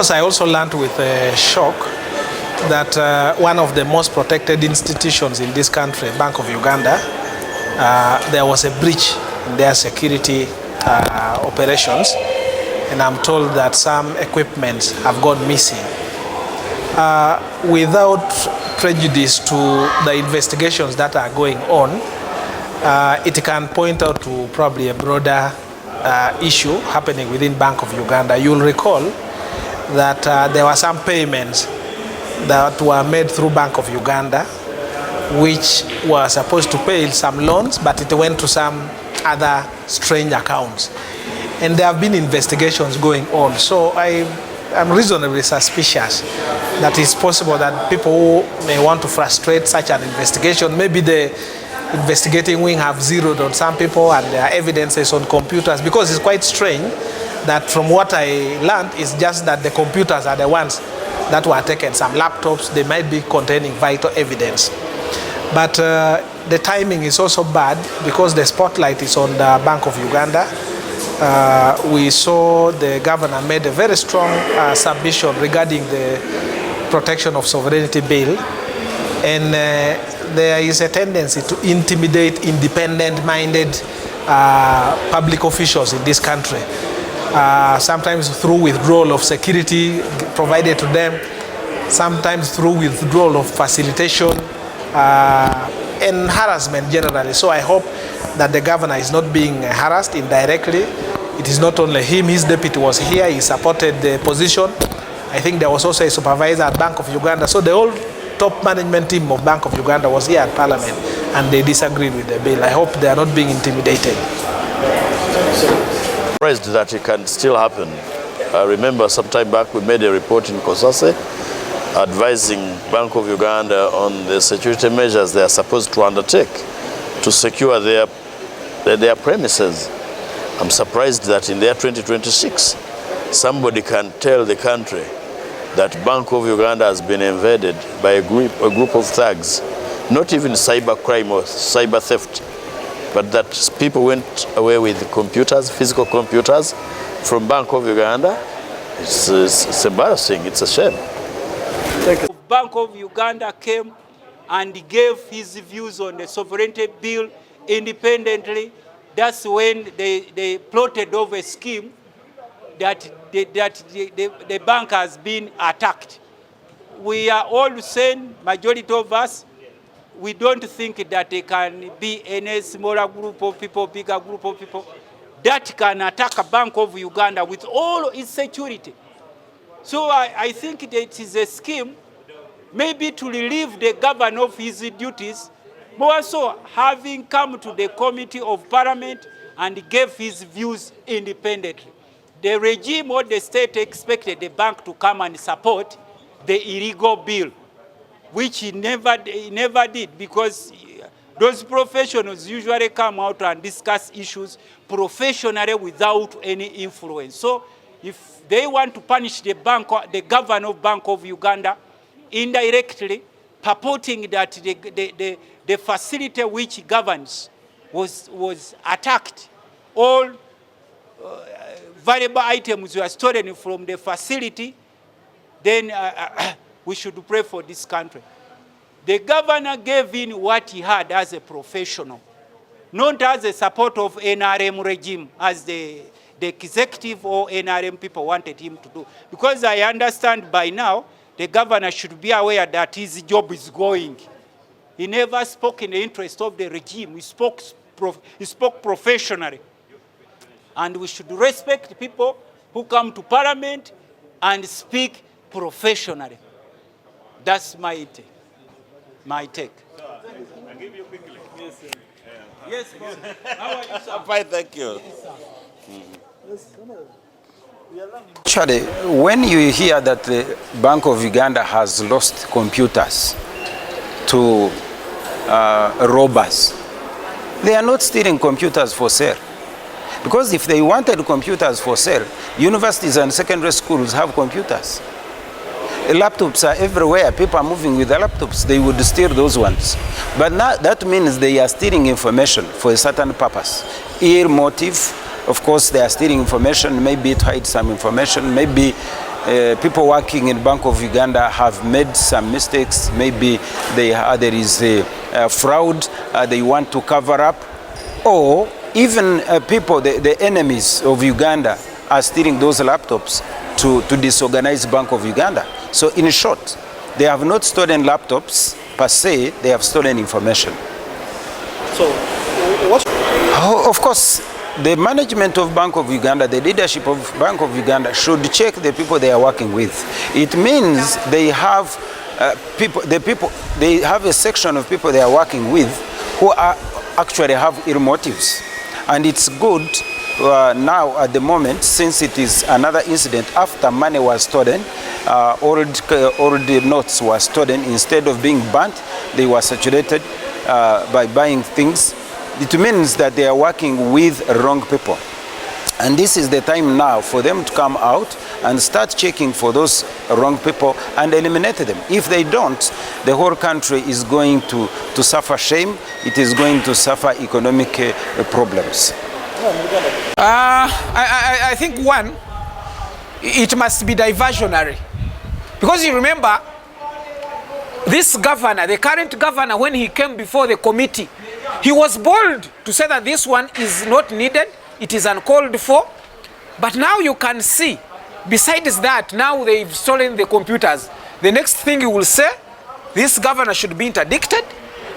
course, I also learned with a shock that one of the most protected institutions in this country, Bank of Uganda, there was a breach in their security operations, and I'm told that some equipment have gone missing. Without prejudice to the investigations that are going on, it can point out to probably a broader issue happening within Bank of Uganda. You'll recall that there were some payments that were made through Bank of Uganda which were supposed to pay some loans, but it went to some other strange accounts. And there have been investigations going on. So I'm reasonably suspicious that it's possible that people who may want to frustrate such an investigation, maybe the investigating wing have zeroed on some people and there are evidences on computers, because it's quite strange that from what I learned is just that the computers are the ones that were taken. Some laptops, they might be containing vital evidence. But the timing is also bad because the spotlight is on the Bank of Uganda. We saw the governor made a very strong submission regarding the protection of sovereignty bill, and there is a tendency to intimidate independent-minded public officials in this country, sometimes through withdrawal of security provided to them, sometimes through withdrawal of facilitation, and harassment generally. So I hope that the governor is not being harassed indirectly. It is not only him, his deputy was here, he supported the position. I think there was also a supervisor at Bank of Uganda. So the whole top management team of Bank of Uganda was here at Parliament and they disagreed with the bill. I hope they are not being intimidated. Surprised that it can still happen. I remember some time back we made a report in Kosase advising Bank of Uganda on the security measures they are supposed to undertake to secure their premises. I'm surprised that in the year 2026, somebody can tell the country that Bank of Uganda has been invaded by a group of thugs, not even cyber crime or cyber theft, but that people went away with computers, physical computers from Bank of Uganda. It's embarrassing, it's a shame. Bank of Uganda came and gave his views on the sovereignty bill independently. That's when they plotted over a scheme that the bank has been attacked. We are all saying, majority of us, we don't think that there can be any smaller group of people, bigger group of people that can attack a Bank of Uganda with all its security. So I think that it is a scheme maybe to relieve the governor of his duties, but also having come to the Committee of Parliament and gave his views independently. The regime or the state expected the bank to come and support the illegal bill, which he never did, because those professionals usually come out and discuss issues professionally without any influence. So if they want to punish the governor of Bank of Uganda indirectly, purporting that the facility which governs was attacked, all valuable items were stolen from the facility, then we should pray for this country. The governor gave in what he had as a professional, not as a support of NRM regime, as the executive or NRM people wanted him to do. Because I understand by now, the governor should be aware that his job is going. He never spoke in the interest of the regime. He spoke professionally. And we should respect people who come to Parliament and speak professionally. That's my take. I'll give you quickly. Yes, sir. Yes, how are you, sir? Fine, thank you. Actually, when you hear that the Bank of Uganda has lost computers to robbers, they are not stealing computers for sale. Because if they wanted computers for sale, universities and secondary schools have computers. Laptops are everywhere. People are moving with the laptops. They would steal those ones. But now that means they are stealing information for a certain purpose. Ill motive. Of course, they are stealing information. Maybe to hide some information. Maybe people working in Bank of Uganda have made some mistakes. Maybe there is a fraud they want to cover up, or even people, the enemies of Uganda, are stealing those laptops to disorganize Bank of Uganda. So in short, they have not stolen laptops per se, they have stolen information. So, what? Of course, the management of Bank of Uganda, the leadership of Bank of Uganda should check the people they are working with. It means they have they have a section of people they are working with who actually have ill motives. And it's good now at the moment, since it is another incident after money was stolen, old notes were stolen. Instead of being burnt, they were saturated by buying things. It means that they are working with wrong people. And this is the time now for them to come out and start checking for those wrong people and eliminate them. If they don't, the whole country is going to suffer shame. It is going to suffer economic problems. I think one, it must be diversionary. Because you remember, this governor, the current governor, when he came before the committee, he was bold to say that this one is not needed, it is uncalled for. But now you can see, besides that, now they've stolen the computers. The next thing you will say, this governor should be interdicted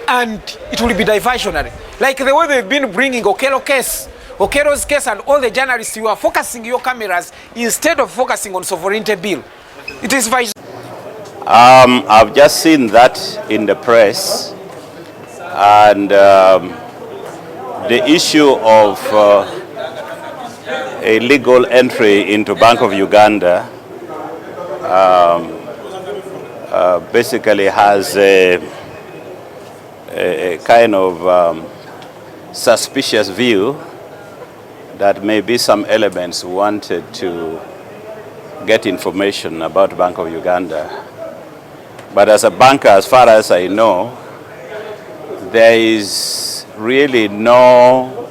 and it will be diversionary. Like the way they've been bringing Okero's case and all the journalists, you are focusing your cameras instead of focusing on sovereignty bill. It is I've just seen that in the press, and the issue of a legal entry into Bank of Uganda basically has a kind of suspicious view that maybe some elements wanted to get information about Bank of Uganda. But as a banker, as far as I know, there is really no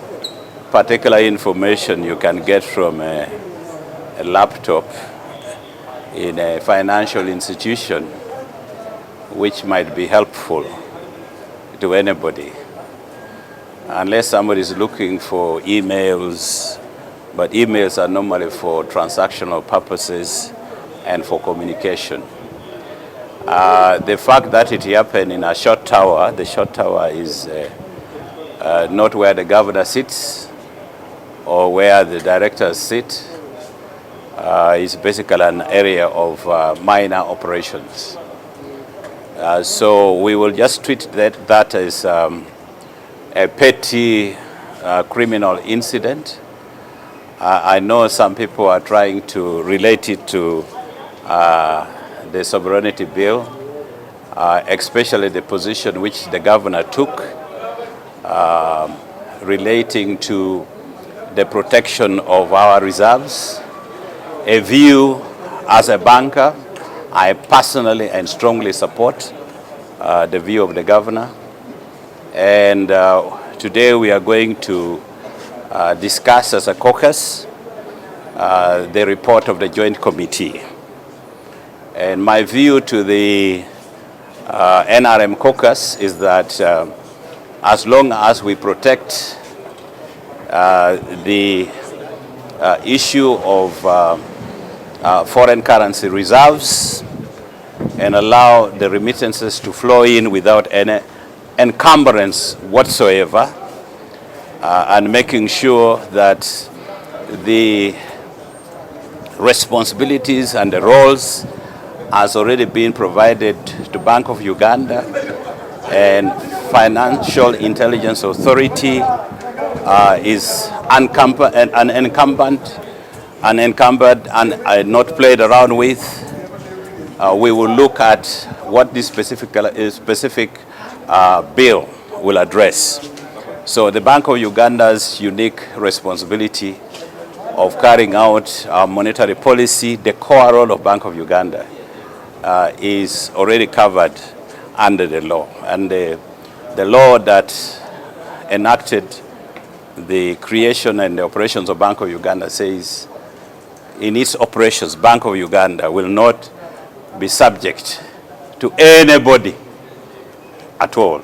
particular information you can get from a laptop in a financial institution which might be helpful to anybody, unless somebody is looking for emails, but emails are normally for transactional purposes and for communication. The fact that it happened in a short tower, the short tower is not where the governor sits or where the directors sit, is basically an area of minor operations. So we will just treat that as a petty criminal incident. I know some people are trying to relate it to the sovereignty bill, especially the position which the governor took relating to the protection of our reserves. A view as a banker, I personally and strongly support the view of the governor. And today we are going to discuss as a caucus the report of the Joint Committee. And my view to the NRM caucus is that as long as we protect the issue of foreign currency reserves and allow the remittances to flow in without any encumbrance whatsoever, and making sure that the responsibilities and the roles has already been provided to Bank of Uganda and Financial Intelligence Authority is unencumbered and not played around with. We will look at what this specific bill will address. So the Bank of Uganda's unique responsibility of carrying out our monetary policy, the core role of Bank of Uganda, is already covered under the law. And the law that enacted the creation and the operations of Bank of Uganda says in its operations, Bank of Uganda will not be subject to anybody at all,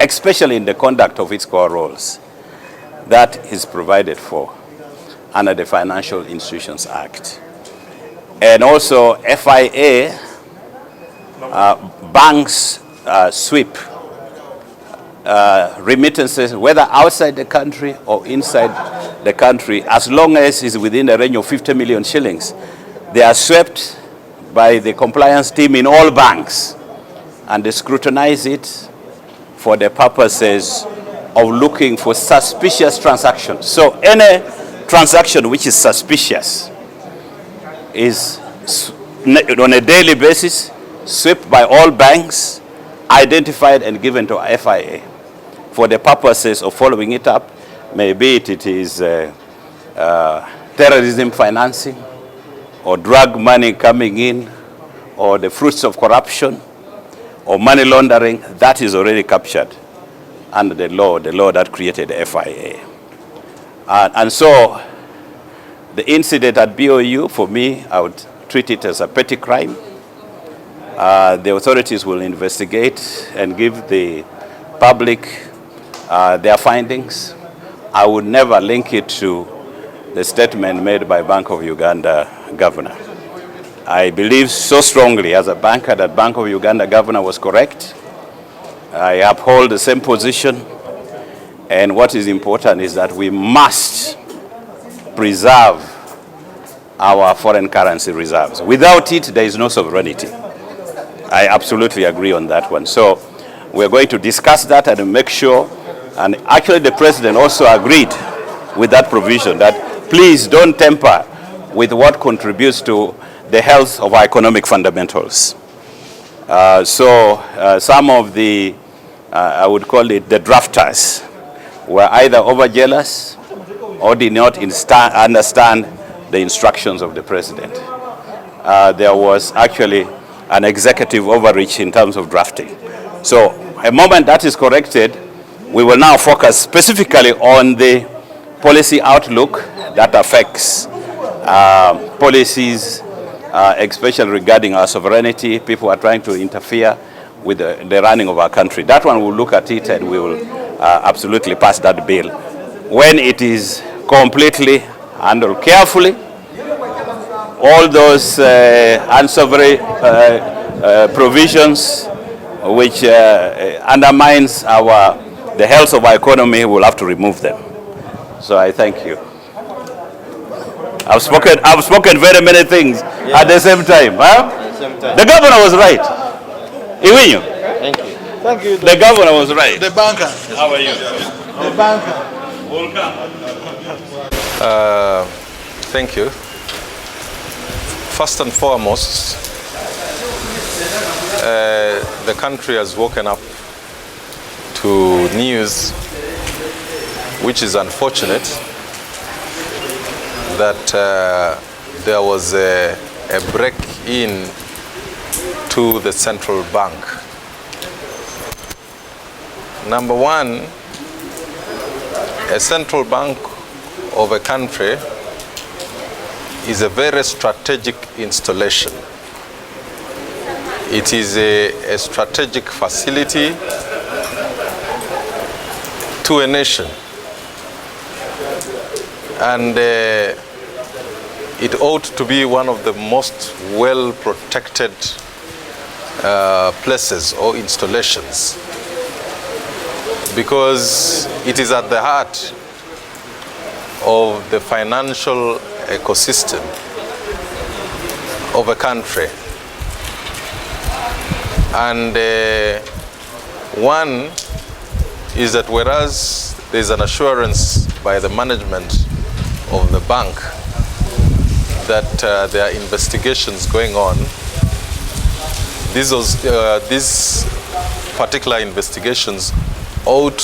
especially in the conduct of its core roles. That is provided for under the Financial Institutions Act. And also FIA, banks sweep remittances, whether outside the country or inside the country, as long as it's within a range of 50 million shillings. They are swept by the compliance team in all banks, and they scrutinize it for the purposes of looking for suspicious transactions. So any transaction which is suspicious is on a daily basis swept by all banks, identified and given to FIA for the purposes of following it up. Maybe it is terrorism financing, or drug money coming in, or the fruits of corruption, or money laundering. That is already captured under the law that created the FIA. And so the incident at BOU, for me, I would treat it as a petty crime. The authorities will investigate and give the public their findings. I would never link it to the statement made by Bank of Uganda governor. I believe so strongly as a banker that Bank of Uganda governor was correct. I uphold the same position. And what is important is that we must preserve our foreign currency reserves. Without it, there is no sovereignty. I absolutely agree on that one. So we're going to discuss that and make sure, and actually the president also agreed with that provision, that please don't tamper with what contributes to the health of our economic fundamentals. Some of the, I would call it the drafters, were either overzealous or did not understand the instructions of the president. There was actually an executive overreach in terms of drafting. So a moment that is corrected, we will now focus specifically on the policy outlook that affects policies, especially regarding our sovereignty. People are trying to interfere with the running of our country. That one, we'll look at it and we will absolutely pass that bill. When it is completely handled carefully, all those unsavory provisions which undermines the health of our economy, we'll have to remove them. So I thank you. I've spoken very many things at the same time. Huh? At the same time. The governor was right. Iwinyo. Thank you. Thank you. The governor was right. The banker. How are you? The banker. Welcome. Thank you. First and foremost, the country has woken up to news which is unfortunate, that there was a break-in to the central bank. Number one, a central bank of a country is a very strategic installation. It is a strategic facility to a nation. And it ought to be one of the most well-protected places or installations, because it is at the heart of the financial ecosystem of a country. And one is that whereas there's an assurance by the management of the bank that there are investigations going on, these particular investigations ought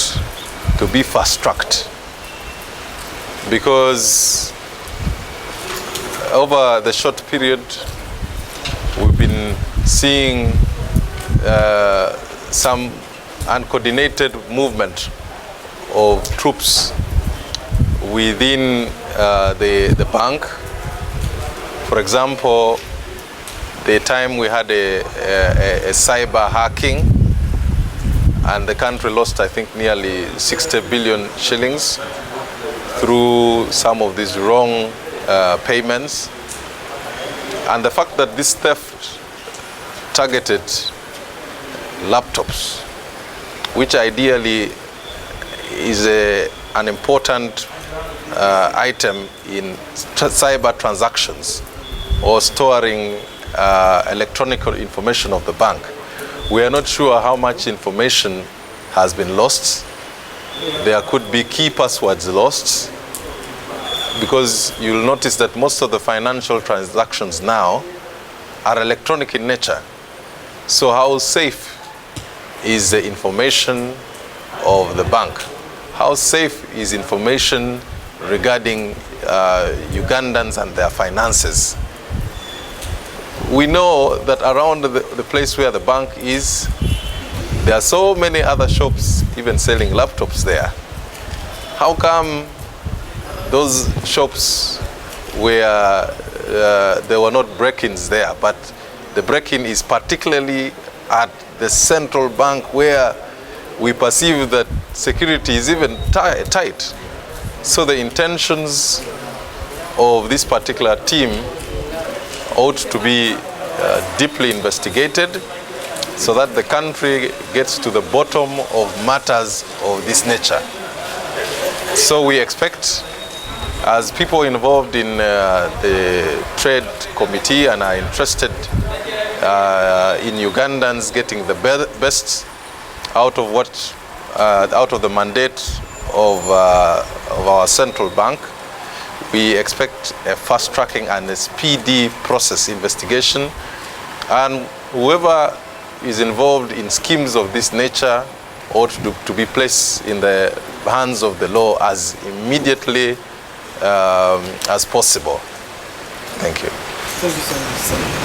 to be fast-tracked, because over the short period we've been seeing some uncoordinated movement of troops within the bank, For example, the time we had a cyber hacking, and the country lost, I think, nearly 60 billion shillings through some of these wrong payments. And the fact that this theft targeted laptops, which ideally is an important item in cyber transactions or storing electronic information of the bank. We are not sure how much information has been lost. There could be key passwords lost, because you'll notice that most of the financial transactions now are electronic in nature. So how safe is the information of the bank? How safe is information regarding Ugandans and their finances? We know that around the place where the bank is, there are so many other shops even selling laptops there. How come those shops where there were not break-ins there, but the break-in is particularly at the central bank, where we perceive that security is even tight? So the intentions of this particular team ought to be deeply investigated, so that the country gets to the bottom of matters of this nature. So we expect, as people involved in the trade committee and are interested in Ugandans getting the best out of out of the mandate of our central bank, we expect a fast-tracking and a speedy process investigation, and whoever is involved in schemes of this nature ought to be placed in the hands of the law as immediately as possible. Thank you. Thank you so much, sir.